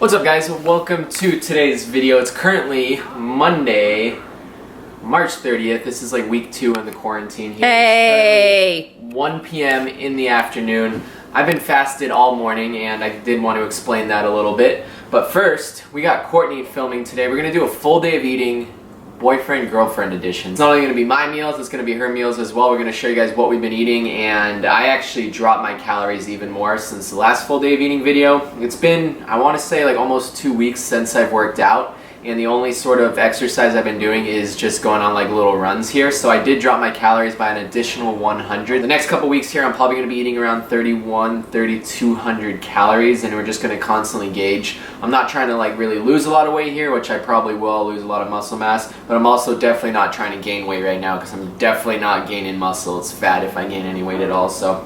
What's up guys, welcome to today's video. It's currently Monday, March 30th. This is like week 2 in the quarantine here. Hey! 1 p.m. in the afternoon. I've been fasted all morning and I did want to explain that a little bit. But first, we got Courtney filming today. We're going to do a full day of eating, boyfriend-girlfriend edition. It's not only going to be my meals, it's going to be her meals as well. We're going to show you guys what we've been eating, and I actually dropped my calories even more since the last full day of eating video. It's been, I want to say, like almost 2 weeks since I've worked out, and the only sort of exercise I've been doing is just going on like little runs here. So I did drop my calories by an additional 100. The next couple weeks here, I'm probably going to be eating around 3,200 calories, and we're just going to constantly gauge. I'm not trying to like really lose a lot of weight here, which I probably will lose a lot of muscle mass, but I'm also definitely not trying to gain weight right now because I'm definitely not gaining muscle. It's fat if I gain any weight at all. So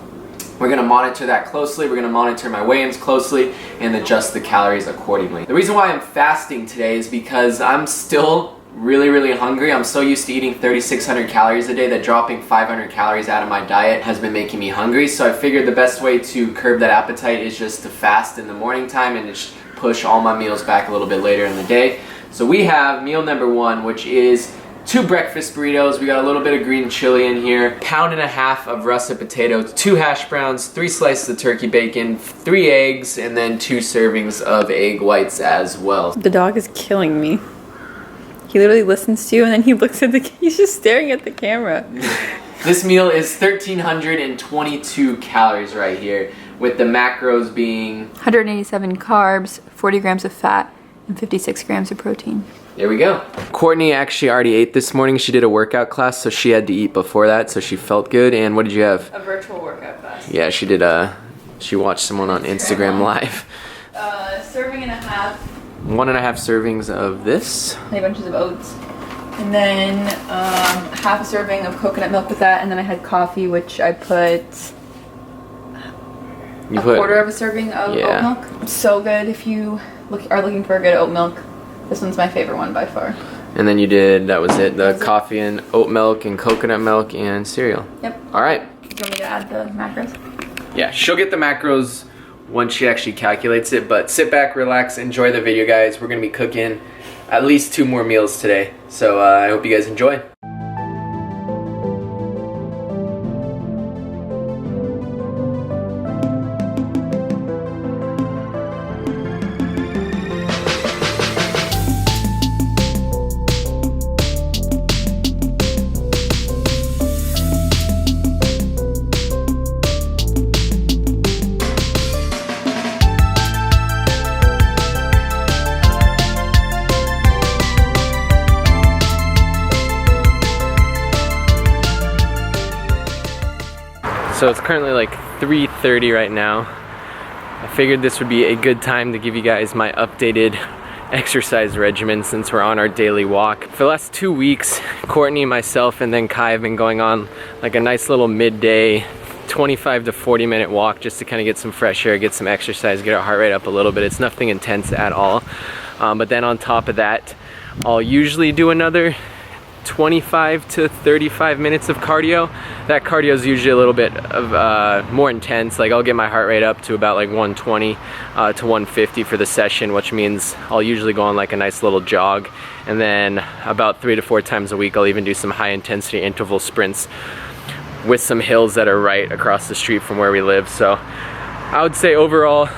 we're going to monitor that closely. We're going to monitor my weigh-ins closely and adjust the calories accordingly. The reason why I'm fasting today is because I'm still really hungry. I'm so used to eating 3,600 calories a day that dropping 500 calories out of my diet has been making me hungry. So I figured the best way to curb that appetite is just to fast in the morning time and just push all my meals back a little bit later in the day. So we have meal number 1, which is 2 breakfast burritos. We got a little bit of green chili in here, 1.5 pounds of russet potatoes, 2 hash browns, 3 slices of turkey bacon, 3 eggs, and then 2 servings of egg whites as well. The dog is killing me. He literally listens to you and then he looks at he's just staring at the camera. This meal is 1,322 calories right here, with the macros being 187 carbs, 40 grams of fat, and 56 grams of protein. There we go. Courtney actually already ate this morning. She did a workout class, so she had to eat before that, so she felt good. And what did you have? A virtual workout class. Yeah, she did she watched someone on Instagram Live. Serving and a half. 1.5 servings of this. And bunches of oats. And then half a serving of coconut milk with that, and then I had coffee, which I put a quarter of a serving of oat milk. It's so good if you are looking for a good oat milk. This one's my favorite one by far. And then you did, that was it, the coffee and oat milk and coconut milk and cereal. Yep. Alright. Do you want me to add the macros? Yeah, she'll get the macros once she actually calculates it, but sit back, relax, enjoy the video, guys. We're going to be cooking at least 2 more meals today, so I hope you guys enjoy. So it's currently like 3:30 right now. I figured this would be a good time to give you guys my updated exercise regimen since we're on our daily walk. For the last 2 weeks, Courtney, myself, and then Kai have been going on like a nice little midday 25 to 40 minute walk just to kind of get some fresh air, get some exercise, get our heart rate up a little bit. It's nothing intense at all. But then on top of that, I'll usually do another 25 to 35 minutes of cardio. That cardio is usually a little bit of more intense. Like I'll get my heart rate up to about like 120 to 150 for the session, which means I'll usually go on like a nice little jog, and then about 3 to 4 times a week I'll even do some high intensity interval sprints with some hills that are right across the street from where we live. So I would say overall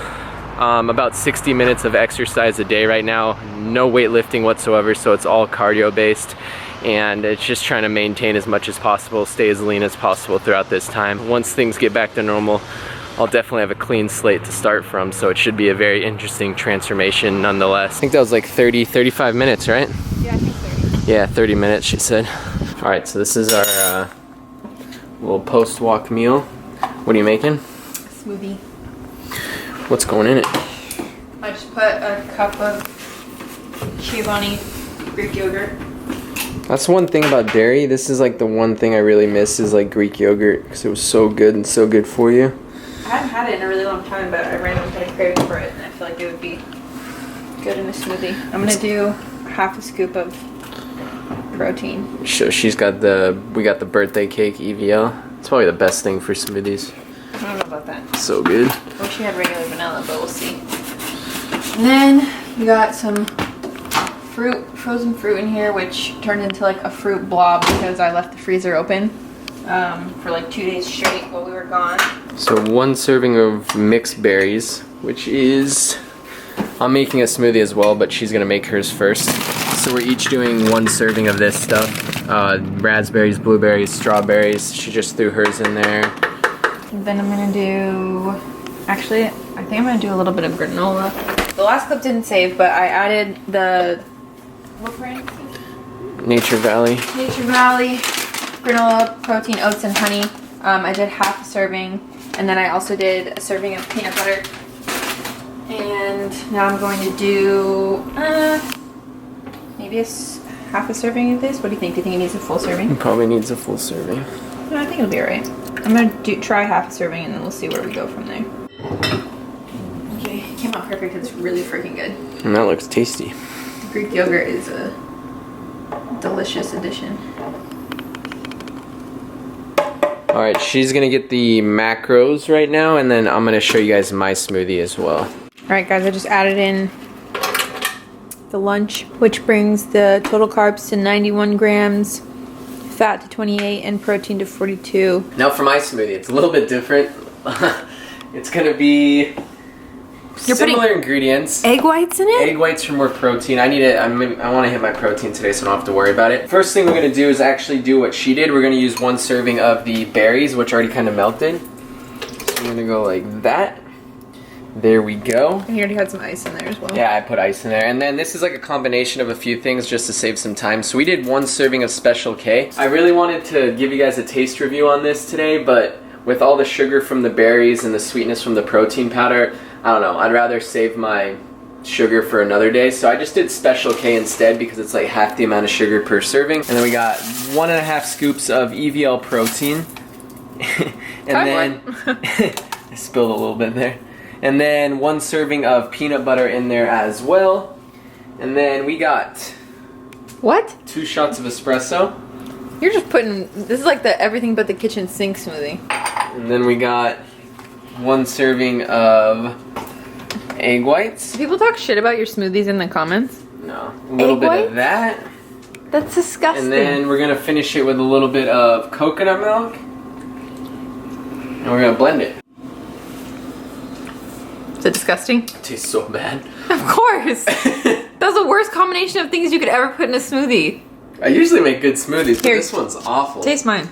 about 60 minutes of exercise a day right now. No weightlifting whatsoever, so it's all cardio based. And it's just trying to maintain as much as possible, stay as lean as possible throughout this time. Once things get back to normal, I'll definitely have a clean slate to start from, so it should be a very interesting transformation nonetheless. I think that was like 35 minutes, right? Yeah, I think 30. Yeah, 30 minutes, she said. All right, so this is our little post-walk meal. What are you making? Smoothie. What's going in it? I just put a cup of Chobani Greek yogurt. That's one thing about dairy. This is like the one thing I really miss is like Greek yogurt, because it was so good and so good for you. I haven't had it in a really long time, but I randomly had a craving for it, and I feel like it would be good in a smoothie. I'm gonna do half a scoop of protein. So we got the birthday cake EVL. It's probably the best thing for smoothies. I don't know about that. So good. I wish you had regular vanilla, but we'll see. And then we got some fruit, frozen fruit in here, which turned into like a fruit blob because I left the freezer open for like 2 days straight while we were gone. So 1 serving of mixed berries, which is, I'm making a smoothie as well, but she's gonna make hers first. So we're each doing 1 serving of this stuff. Raspberries, blueberries, strawberries. She just threw hers in there. And then I'm gonna do, actually, I think I'm gonna do a little bit of granola. The last clip didn't save, but I added the, what brand is this? Nature Valley. Nature Valley, granola, protein, oats, and honey. I did half a serving, and then I also did a serving of peanut butter. And now I'm going to do maybe half a serving of this. What do you think? Do you think it needs a full serving? It probably needs a full serving. No, I think it'll be alright. I'm gonna try half a serving, and then we'll see where we go from there. Okay, it came out perfect. It's really freaking good. And that looks tasty. Greek yogurt is a delicious addition. Alright, she's gonna get the macros right now, and then I'm gonna show you guys my smoothie as well. Alright guys, I just added in the lunch, which brings the total carbs to 91 grams, fat to 28, and protein to 42. Now for my smoothie, it's a little bit different. It's gonna be similar ingredients. Egg whites in it? Egg whites for more protein. I want to hit my protein today, so I don't have to worry about it. First thing we're gonna do is actually do what she did. We're gonna use 1 serving of the berries, which already kind of melted. So I'm gonna go like that. There we go. And you already had some ice in there as well. Yeah, I put ice in there. And then this is like a combination of a few things just to save some time. So we did 1 serving of Special K. I really wanted to give you guys a taste review on this today, but with all the sugar from the berries and the sweetness from the protein powder, I don't know, I'd rather save my sugar for another day. So I just did Special K instead because it's like half the amount of sugar per serving. And then we got 1.5 scoops of EVL protein. And then, I spilled a little bit there. And then 1 serving of peanut butter in there as well. And then we got what? 2 shots of espresso. You're just putting, this is like the everything but the kitchen sink smoothie. And then we got 1 serving of egg whites. Do people talk shit about your smoothies in the comments? No. A little bit of that. That's disgusting. And then we're gonna finish it with a little bit of coconut milk. And we're gonna blend it. Is it disgusting? It tastes so bad. Of course! That's the worst combination of things you could ever put in a smoothie. I usually make good smoothies, but Here, this one's awful. Taste mine.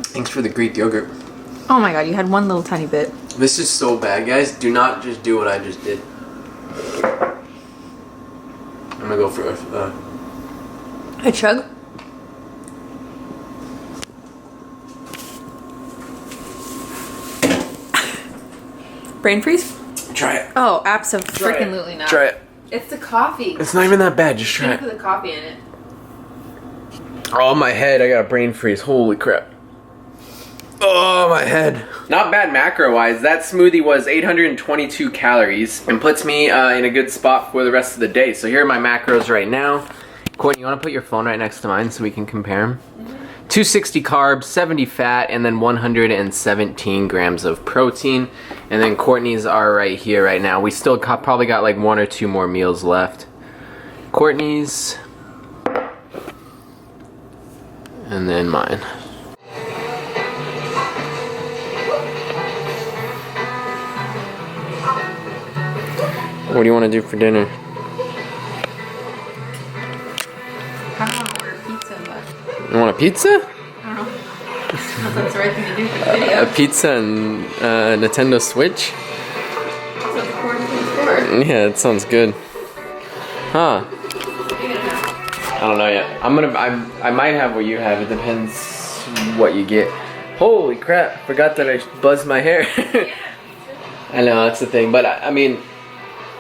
Thanks for the Greek yogurt. Oh my god, you had 1 little tiny bit. This is so bad, guys. Do not just do what I just did. I'm gonna go for A chug? Brain freeze? Try it. Oh, abso-freaking-lutely not. Try it. It's the coffee. It's not even that bad. Just try You it. put the coffee in it. Oh, my head. I got a brain freeze. Holy crap. Oh, my head. Not bad macro-wise. That smoothie was 822 calories and puts me in a good spot for the rest of the day. So here are my macros right now. Courtney, you want to put your phone right next to mine so we can compare them? 260 carbs, 70 fat, and then 117 grams of protein. And then Courtney's are right here right now. We still probably got like 1 or 2 more meals left. Courtney's. And then mine. What do you want to do for dinner? I don't want to order pizza, but You want a pizza? I don't know. If that's the right thing to do for the video. A pizza and Nintendo Switch? That's what the cord is for. Yeah, that sounds good. Huh. I don't know yet. I might have what you have. It depends what you get. Holy crap, forgot that I buzzed my hair. I know, that's the thing. But I mean,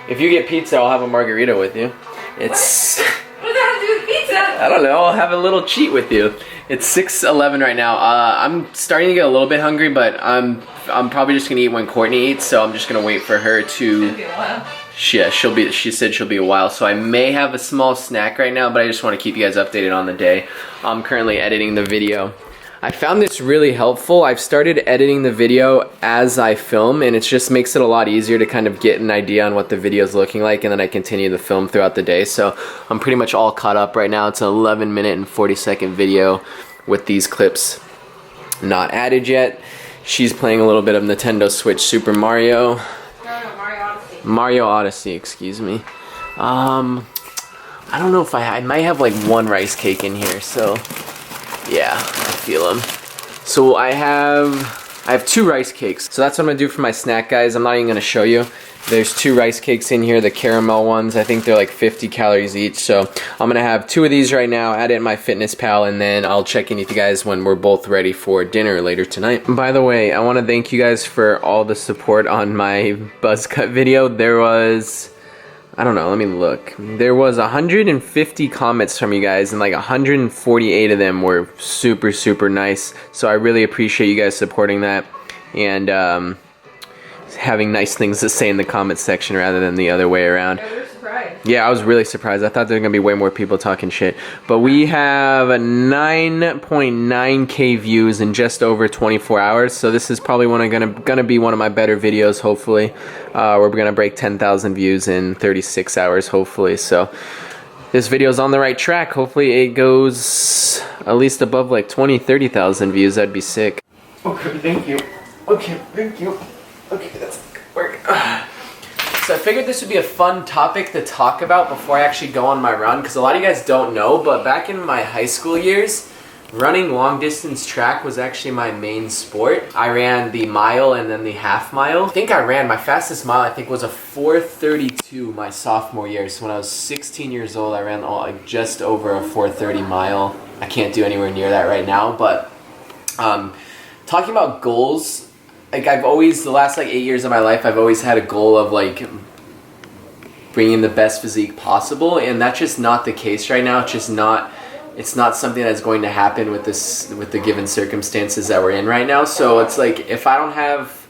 if you get pizza, I'll have a margarita with you. It's... What does that have to do with pizza? I don't know, I'll have a little cheat with you. It's 6:11 right now. I'm starting to get a little bit hungry, but I'm probably just gonna eat when Courtney eats, so I'm just gonna wait for her to... It'll be a while. Yeah, she said she'll be a while, so I may have a small snack right now, but I just want to keep you guys updated on the day. I'm currently editing the video. I found this really helpful. I've started editing the video as I film, and it just makes it a lot easier to kind of get an idea on what the video is looking like, and then I continue the film throughout the day. So I'm pretty much all caught up right now. It's an 11-minute and 40-second video with these clips not added yet. She's playing a little bit of Nintendo Switch Super Mario. No, Mario Odyssey. Mario Odyssey, excuse me. I don't know if I might have like one rice cake in here, so yeah, I feel them. So I have 2 rice cakes. So that's what I'm gonna do for my snack, guys. I'm not even gonna show you. There's 2 rice cakes in here, the caramel ones. I think they're like 50 calories each. So I'm gonna have 2 of these right now, add it in my MyFitnessPal, and then I'll check in with you guys when we're both ready for dinner later tonight. By the way, I wanna thank you guys for all the support on my buzz cut video. There was, I don't know, let me look. There was 150 comments from you guys, and like 148 of them were super, super nice. So I really appreciate you guys supporting that, and having nice things to say in the comment section rather than the other way around. Yeah, we were surprised. Yeah, I was really surprised. I thought there were going to be way more people talking shit. But we have 9.9k views in just over 24 hours. So this is probably gonna be one of my better videos, hopefully. We're going to break 10,000 views in 36 hours, hopefully. So this video is on the right track. Hopefully it goes at least above like 30,000 views. That'd be sick. Okay, thank you. Okay, thank you. Okay, that's good work. So I figured this would be a fun topic to talk about before I actually go on my run, because a lot of you guys don't know, but back in my high school years, running long distance track was actually my main sport. I ran the mile and then the half mile. I think my fastest mile I think was a 4:32 my sophomore year. So when I was 16 years old, I ran just over a 4:30 mile. I can't do anywhere near that right now, but talking about goals, like the last like 8 years of my life, I've always had a goal of like bringing the best physique possible, and that's just not the case right now. It's not something that's going to happen with the given circumstances that we're in right now. So it's like if I don't have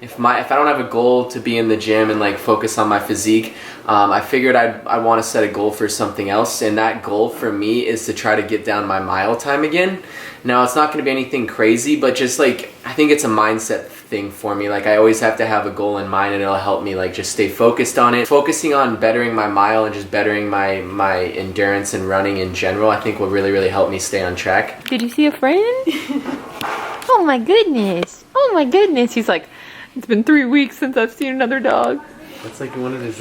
a goal to be in the gym and like focus on my physique, I figured I want to set a goal for something else, and that goal for me is to try to get down my mile time again. Now it's not going to be anything crazy, but just like I think it's a mindset thing for me. Like I always have to have a goal in mind, and it'll help me like just stay focused on it. Focusing on bettering my mile and just bettering my endurance and running in general, I think will really, really help me stay on track. Did you see a friend? Oh my goodness. Oh my goodness. He's like, it's been 3 weeks since I've seen another dog. That's like one of his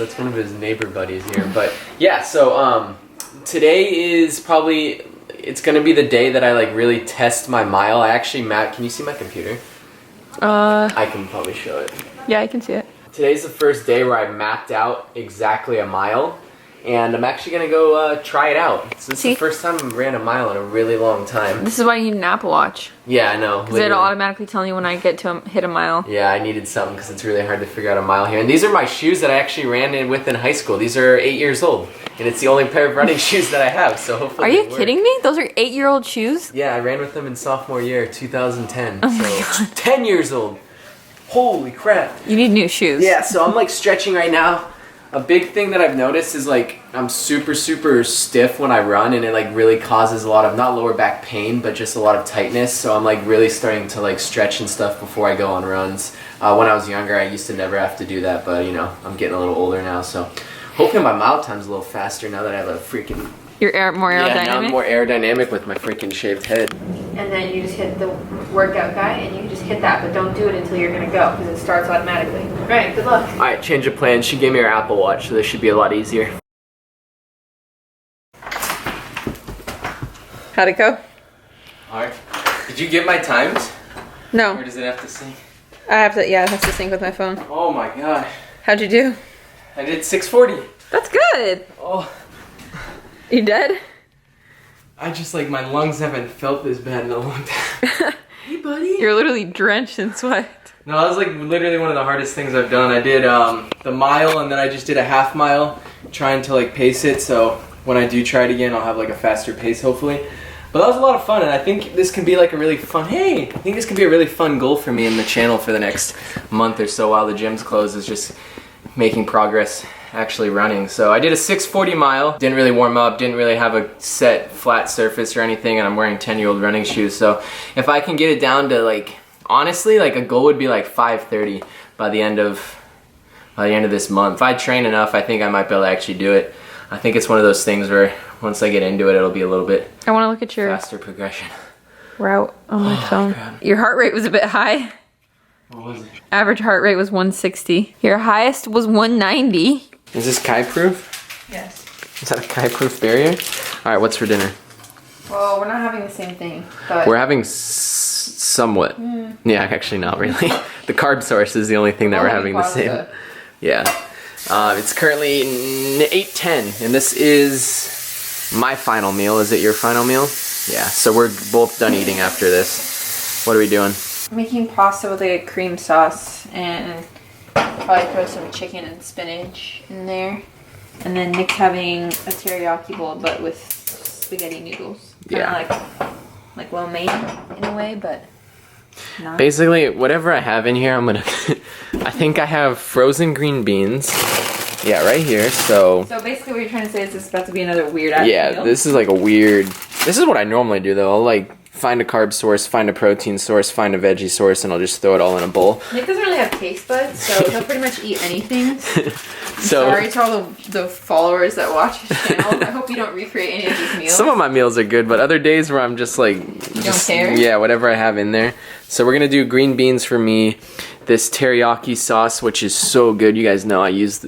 neighbor buddies here. But yeah, so today is probably, it's gonna be the day that I like really test my mile. I actually can you see my computer? I can probably show it. Yeah, I can see it. Today's the first day where I mapped out exactly a mile, and I'm actually gonna go try it out. So this is the first time I ran a mile in a really long time. This is why you need an Apple Watch. Yeah, I know. Because it'll automatically tell you when I get to hit a mile. Yeah, I needed something because it's really hard to figure out a mile here. And these are my shoes that I actually ran with in high school. These are 8 years old, and it's the only pair of running shoes that I have. So hopefully. Are you kidding me? Those are 8-year-old shoes? Yeah, I ran with them in sophomore year, 2010. Oh so my God. 10 years old. Holy crap. You need new shoes. Yeah, so I'm like stretching right now. A big thing that I've noticed is like I'm super, super stiff when I run, and it like really causes a lot of not lower back pain, but just a lot of tightness. So I'm like really starting to like stretch and stuff before I go on runs. When I was younger, I used to never have to do that, but you know, I'm getting a little older now, so hopefully my mile time's a little faster now that I have a freaking... You're more aerodynamic? Yeah, now I'm more aerodynamic with my freaking shaved head. And then you just hit the workout guy, and you can just hit that, but don't do it until you're gonna go, because it starts automatically. All right, good luck. All right, change of plan. She gave me her Apple Watch, so this should be a lot easier. How'd it go? All right. Did you get my times? No. Or does it have to sync? I have to, yeah, it has to sync with my phone. Oh my gosh. How'd you do? I did 6:40. That's good. Oh. You dead? I just like, my lungs haven't felt this bad in a long time. Hey buddy. You're literally drenched in sweat. No, that was like literally one of the hardest things I've done. I did the mile, and then I just did a half mile trying to like pace it, so when I do try it again I'll have like a faster pace hopefully. But that was a lot of fun, and I think this can be like a really fun, I think this can be a really fun goal for me in the channel for the next month or so while the gym's closed, is just making progress actually running. So I did a 640 mile, didn't really warm up, didn't really have a set flat surface or anything, and I'm wearing 10-year-old running shoes. So if I can get it down to like, honestly, like a goal would be like 5:30 by the end of this month. If I train enough, I think I might be able to actually do it. I think it's one of those things where once I get into it, it'll be a little bit I want to look at your faster progression. route on my phone. God. Your heart rate was a bit high. What was it? Average heart rate was 160. Your highest was 190. Is this Kai-proof? Yes. Is that a Kai-proof barrier? All right, what's for dinner? Well, we're not having the same thing, but We're having somewhat. Yeah, actually not really. The carb source is the only thing that we're having the same. Yeah. It's currently 8:10, and this is my final meal. Is it your final meal? Yeah, so we're both done eating after this. What are we doing? making pasta with like a cream sauce and probably throw some chicken and spinach in there. And then Nick's having a teriyaki bowl, but with spaghetti noodles. Yeah. Like well made in a way, but not. Basically, whatever I have in here, I'm gonna. I think I have frozen green beans. Yeah, right here. So basically, what you're trying to say is this is about to be another weird ass meal? This is like a weird. This is what I normally do though. I'll like find a carb source, find a protein source, find a veggie source, and I'll just throw it all in a bowl. Nick doesn't really have taste buds, so he'll pretty much eat anything. Sorry to all the followers that watch his channel. I hope you don't recreate any of these meals. Some of my meals are good, but other days where I'm just like... You don't care? Yeah, whatever I have in there. So we're going to do green beans for me. This teriyaki sauce, which is so good. You guys know I use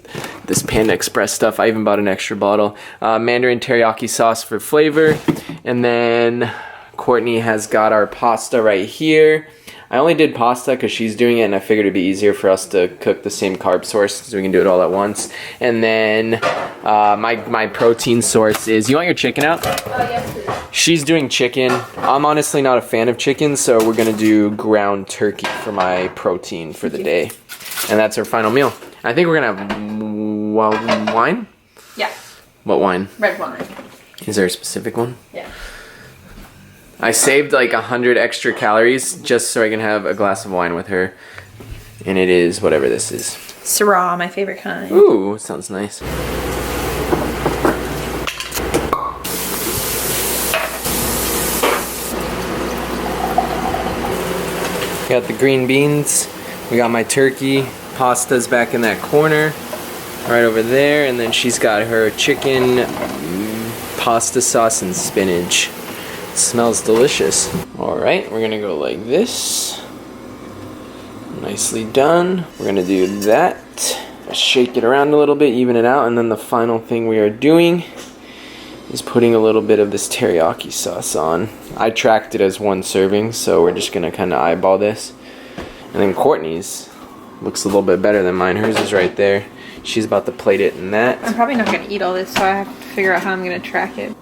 this Panda Express stuff. I even bought an extra bottle. Mandarin teriyaki sauce for flavor. And then Courtney has got our pasta right here. I only did pasta because she's doing it, and I figured it'd be easier for us to cook the same carb source so we can do it all at once. And then my protein source is... You want your chicken out? Yes, please. She's doing chicken. I'm honestly not a fan of chicken, so we're going to do ground turkey for my protein for the day. And that's our final meal. I think we're going to have wine? Yeah. What wine? Red wine. Is there a specific one? Yeah. I saved like 100 extra calories just so I can have a glass of wine with her. And it is whatever this is. Syrah, my favorite kind. Ooh, sounds nice. Got the green beans. We got my turkey. Pasta's back in that corner. Right over there. And then she's got her chicken, pasta sauce, and spinach. Smells delicious. Alright, we're gonna go like this. Nicely done. We're gonna do that. Shake it around a little bit, even it out, and then the final thing we are doing is putting a little bit of this teriyaki sauce on. I tracked it as one serving, so we're just gonna kind of eyeball this. And then Courtney's looks a little bit better than mine. Hers is right there. She's about to plate it in that. I'm probably not gonna eat all this, so I have to figure out how I'm gonna track it.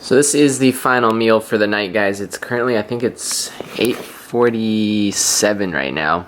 So this is the final meal for the night, guys. It's currently, I think it's 8:47 right now.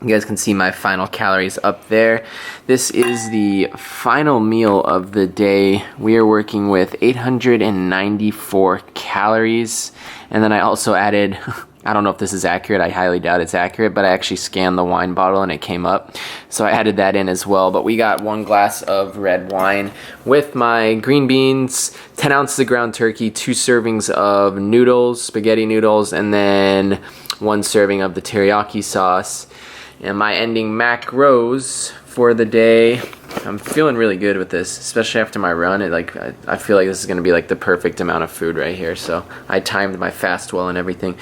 You guys can see my final calories up there. This is the final meal of the day. We are working with 894 calories. And then I also added, I don't know if this is accurate, I highly doubt it's accurate, but I actually scanned the wine bottle and it came up. So I added that in as well. But we got 1 glass of red wine with my green beans, 10 ounces of ground turkey, 2 servings of noodles, spaghetti noodles, and then 1 serving of the teriyaki sauce. And my ending macros for the day, I'm feeling really good with this, especially after my run. I feel like this is going to be like the perfect amount of food right here. So I timed my fast well and everything.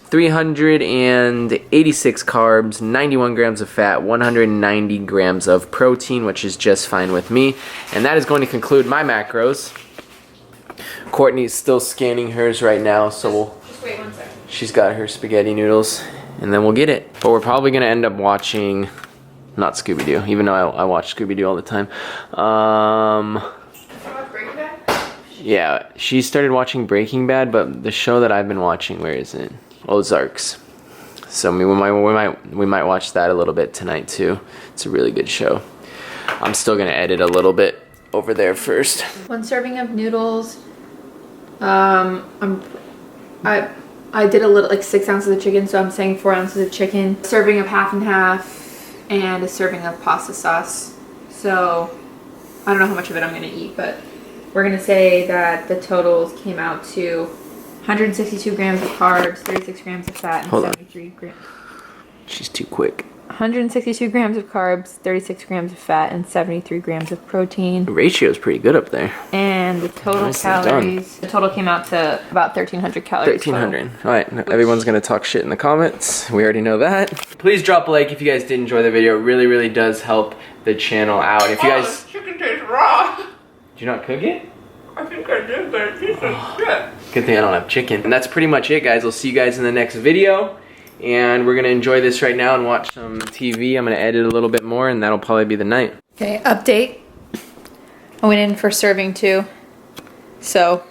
386 carbs, 91 grams of fat, 190 grams of protein, which is just fine with me. And that is going to conclude my macros. Courtney's still scanning hers right now, so Just wait 1 second. she's got her spaghetti noodles, and then we'll get it. But we're probably going to end up watching, not Scooby-Doo, even though I watch Scooby-Doo all the time. Breaking Bad? Yeah, she started watching Breaking Bad, but the show that I've been watching, where is it? Ozarks. So we might watch that a little bit tonight too. It's a really good show. I'm still gonna edit a little bit over there first. 1 serving of noodles. I did a little, like 6 ounces of chicken, so I'm saying 4 ounces of chicken. Serving of half and half. and a serving of pasta sauce. So I don't know how much of it I'm going to eat, but we're going to say that the totals came out to 162 grams of carbs, 36 grams of fat, and 73 grams. She's too quick. 162 grams of carbs, 36 grams of fat, and 73 grams of protein. The ratio is pretty good up there. And the total calories, the total came out to about 1,300 calories. 1,300. All right, everyone's gonna talk shit in the comments. We already know that. Please drop a like if you guys did enjoy the video. It really, really does help the channel out. If you guys, the chicken tastes raw. Did you not cook it? I think I did, but it tastes like shit. Good thing I don't have chicken. And that's pretty much it, guys. We'll see you guys in the next video. And we're gonna enjoy this right now and watch some TV. I'm gonna edit a little bit more, and that'll probably be the night. Okay, update. I went in for serving 2. So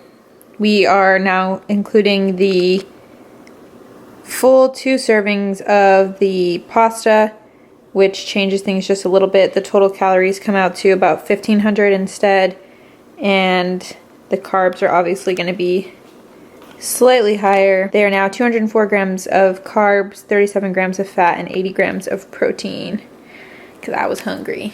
we are now including the full 2 servings of the pasta, which changes things just a little bit. The total calories come out to about 1,500 instead, and the carbs are obviously going to be slightly higher. They are now 204 grams of carbs, 37 grams of fat, and 80 grams of protein, because I was hungry.